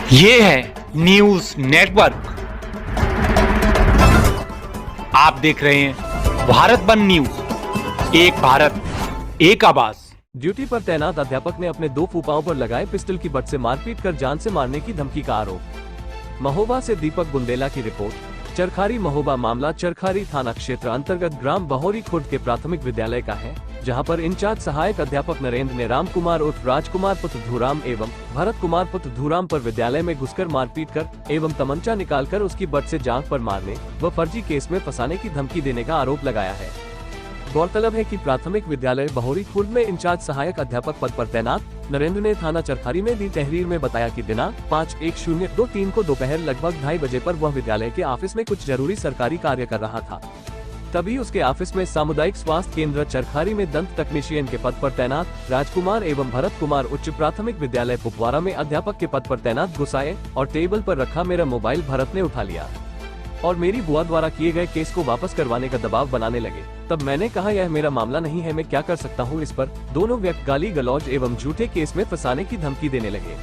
ये है news network. आप देख रहे हैं भारत वन न्यूज, एक भारत एक आवाज। ड्यूटी पर तैनात अध्यापक ने अपने 2 फूफाओं पर लगाए पिस्टल की बट से मारपीट कर जान से मारने की धमकी का आरोप। महोबा से दीपक बुंदेला की रिपोर्ट। चरखारी महोबा मामला चरखारी थाना क्षेत्र अंतर्गत ग्राम बहोरी खुर्द के प्राथमिक विद्यालय का है, जहां पर इंचार्ज सहायक अध्यापक नरेंद्र ने राम कुमार उर्फ राजकुमार पुत्र धूराम एवं भरत कुमार पुत्र धूराम पर विद्यालय में घुसकर मारपीट कर एवं तमंचा निकालकर उसकी बट से जांघ पर मारने व फर्जी केस में फंसाने की धमकी देने का आरोप लगाया है। गौरतलब है कि प्राथमिक विद्यालय बहोरी खुर्द में इंचार्ज सहायक अध्यापक पद पर तैनात नरेंद्र ने थाना चरखारी में दी तहरीर में बताया कि दिनांक 5/1/03 को दोपहर लगभग 2:30 बजे पर वह विद्यालय के ऑफिस में कुछ जरूरी सरकारी कार्य कर रहा था। तभी उसके ऑफिस में सामुदायिक स्वास्थ्य केंद्र चरखारी में दंत तकनीशियन के पद पर तैनात राजकुमार एवं भरत कुमार उच्च प्राथमिक विद्यालय पुपवारा में अध्यापक के पद पर तैनात घुस आए और टेबल पर रखा मेरा मोबाइल भरत ने उठा लिया और मेरी बुआ द्वारा किए गए केस को वापस करवाने का दबाव बनाने लगे। तब मैंने कहा यह मेरा मामला नहीं है, मैं क्या कर सकता हूँ इस पर। दोनों व्यक्ति गाली गलौज एवं झूठे केस में फंसाने की धमकी देने लगे।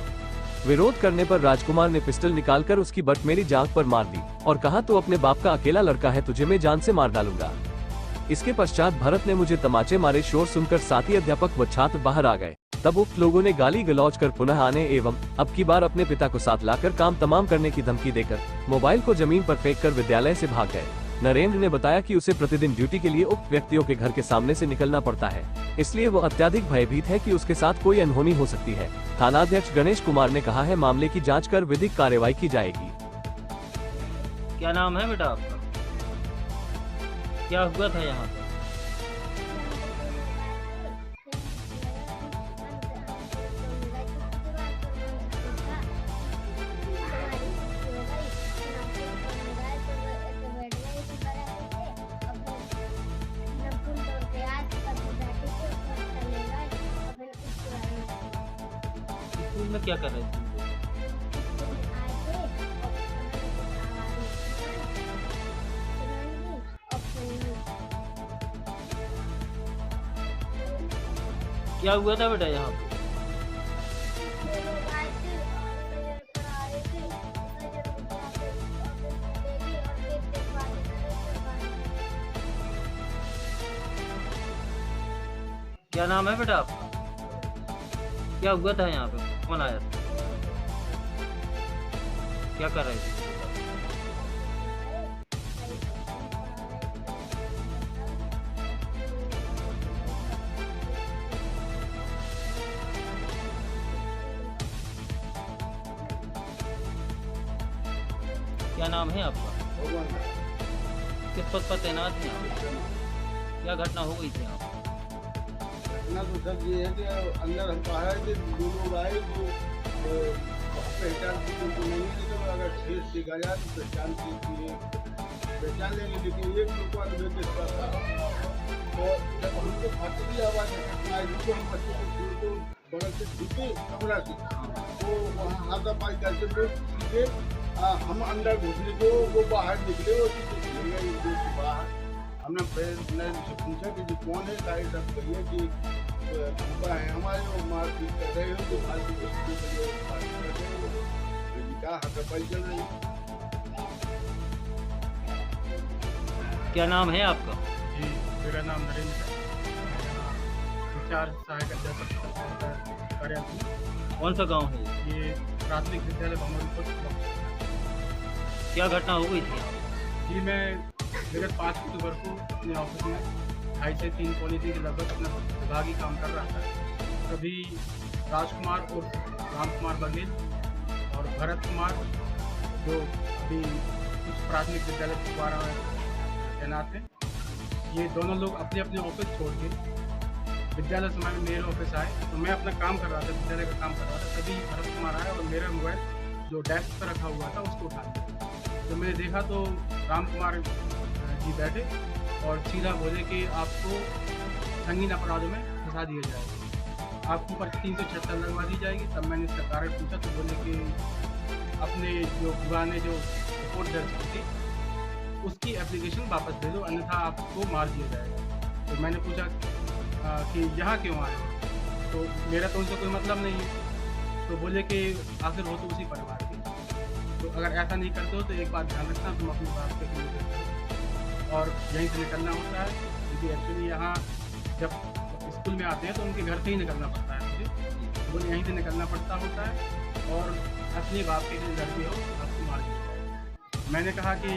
विरोध करने पर राजकुमार ने पिस्टल निकालकर उसकी बट मेरी जांघ पर मार दी और कहा तो अपने बाप का अकेला लड़का है, तुझे मैं जान से मार डालूंगा। इसके पश्चात भरत ने मुझे तमाचे मारे। शोर सुनकर साथी अध्यापक व छात्र बाहर आ गए। तब उक्त लोगों ने गाली गलौज कर पुनः आने एवं अब की बार अपने पिता को साथ लाकर काम तमाम करने की धमकी देकर मोबाइल को जमीन पर फेंक कर विद्यालय से भाग गए। नरेंद्र ने बताया कि उसे प्रतिदिन ड्यूटी के लिए उक्त व्यक्तियों के घर के सामने से निकलना पड़ता है, इसलिए वो अत्यधिक भयभीत है कि उसके साथ कोई अनहोनी हो सकती है। थानाध्यक्ष गणेश कुमार ने कहा है मामले की जांच कर विधिक कार्रवाई की जाएगी। क्या नाम है बेटा आपका? क्या हुआ था यहाँ पर? स्कूल में क्या कर रहे थे? क्या हुआ था बेटा यहाँ पे? क्या नाम है बेटा आपका? क्या हुआ था यहाँ पे? कौन आया था? क्या कर रहे थे? क्या नाम है आपका? किस पद पर तैनात हैं आप? क्या घटना हो गई थी यहाँ पर? घटना तो सब ये है कि अंदर हम कहा है कि दो लोग आए तो पहचान की तो नहीं है, तो अगर फेस देखा जाए तो पहचान लेंगे, लेकिन एक लोग का तो बेटे था। तो जब हमको फांसी की आवाज़ आई तो हम बच्चों को छोड़ दो बगल से छूटे कमरा से, तो वहाँ हाथापाई करते लोग सीधे हम अंदर घुसने को वो बाहर निकले और चले गए बाहर। हमने फिर से पूछा कि जी कौन है, सारे सब कहिए कि फूफा है हमारे, वो मारपीट कर रहे हो तो मारपीट कर रहे हो, क्या हाथापाई चल रही है। क्या नाम है आपका? जी मेरा नाम नरेंद्र है, इंचार्ज सहायक अध्यापक कार्यालय। कौन सा गांव है? ये प्राथमिक विद्यालय बमोरी। क्या घटना हो गई थी? जी मैं विगत 5 अक्टूबर को अपने ऑफिस में 2:30 से 3:45 के लगभग अपना विभागीय काम कर रहा था। तभी राजकुमार और रामकुमार बघेल और भरत कुमार जो अभी कुछ प्राथमिक विद्यालय पुपवारा में तैनात हैं, ये दोनों लोग अपने अपने ऑफिस छोड़ के विद्यालय समय में मेरे ऑफिस आए। तो मैं अपना काम कर रहा था, विद्यालय का काम कर रहा था। तभी भरत कुमार आए और मेरा मोबाइल जो डेस्क पर रखा हुआ था उसको उठा लिया। तो मैंने देखा तो राम कुमार जी बैठे और सीधा बोले कि आपको संगीन अपराधों में फंसा दिया जाएगा, आपके ऊपर 376 लगवा दी जाएगी। तब मैंने इसका कारण पूछा तो बोले कि अपने जो बुआ ने जो रिपोर्ट दर्ज की थी उसकी एप्लीकेशन वापस दे दो, अन्यथा आपको मार दिया जाएगा। तो मैंने पूछा कि यहाँ क्यों आए, तो मेरा तो उनसे कोई मतलब नहीं है। तो बोले कि आखिर हो तो उसी परिवार की, तो अगर ऐसा नहीं करते हो तो एक बात ध्यान रखना, तुम अपनी बात पे क्लियर करते हो और यहीं से निकलना होता है, क्योंकि एक्चुअली यहाँ जब स्कूल में आते हैं तो उनके घर से ही निकलना पड़ता है मुझे, बोले यहीं से निकलना पड़ता होता है और अपने बाप के लिए लड़के हो आपको मार दीजिए। मैंने कहा कि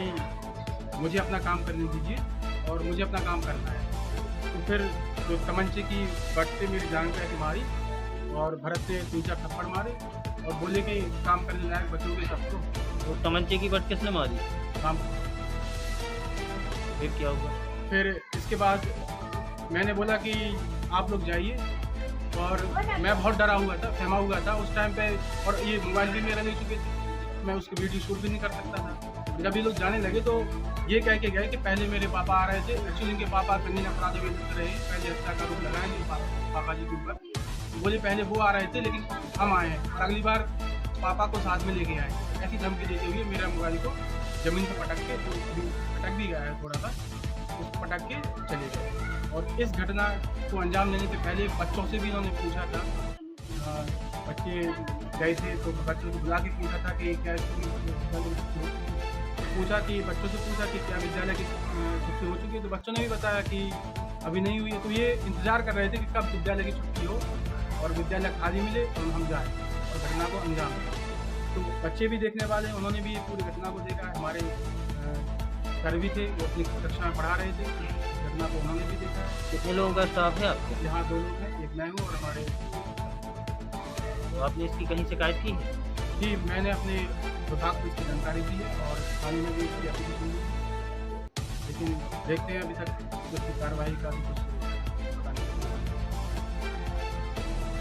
मुझे अपना काम करने दीजिए और मुझे अपना काम करना है। तो फिर तो तमंचे की बट से मेरी जान पे ऐसे मारी और भरत से 3-4 थप्पड़ मारे और बोले कि काम करने लायक बचोगे सबको। तो तमंचे की बट किसने मारी? काम फिर क्या हुआ? फिर इसके बाद मैंने बोला कि आप लोग जाइए और मैं बहुत डरा हुआ था, सहमा हुआ था उस टाइम पे, और ये मोबाइल भी मेरा ले चुके थे, मैं उसकी वीडियो शूट भी नहीं कर सकता था। जब ये लोग जाने लगे तो ये कह के गए कि पहले मेरे पापा आ रहे थे, एक्चुअली इनके पापा कहीं अपराध में रहे, पहले हत्या का रूप लगाएंगे पापा जी के ऊपर। बोले पहले वो आ रहे थे लेकिन हम आए हैं और अगली बार पापा को साथ में लेके आए। ऐसी धमकी देते हुए मेरा मोबाइल को ज़मीन पर पटक के, तो पटक भी गया है थोड़ा सा, उसको पटक के चले गए। और इस घटना को अंजाम देने से पहले बच्चों से भी इन्होंने पूछा था, बच्चे गए थे तो बच्चों को बुला के पूछा था कि क्या पूछा कि बच्चों से पूछा कि क्या विद्यालय की छुट्टी हो चुकी है, तो बच्चों ने भी बताया कि अभी नहीं हुई है। तो ये इंतज़ार कर रहे थे कि कब विद्यालय की छुट्टी हो और विद्यालय खाली मिले और हम जाएँ और घटना को अंजाम दें। तो बच्चे भी देखने वाले, उन्होंने भी पूरी घटना को देखा। हमारे सर भी थे, वो अपनी कक्षा में पढ़ा रहे थे, घटना को उन्होंने भी देखा। कितने लोगों का स्टाफ है आपके? यहाँ 2 लोग हैं, एक मैं हूँ और हमारे। तो आपने इसकी कहीं शिकायत की है? जी, मैंने अपने विभाग को इसकी जानकारी दी है और थाने में भी इसकी एप्लीकेशन दी है, लेकिन देखते हैं अभी तक उसकी कार्रवाई का भी कुछ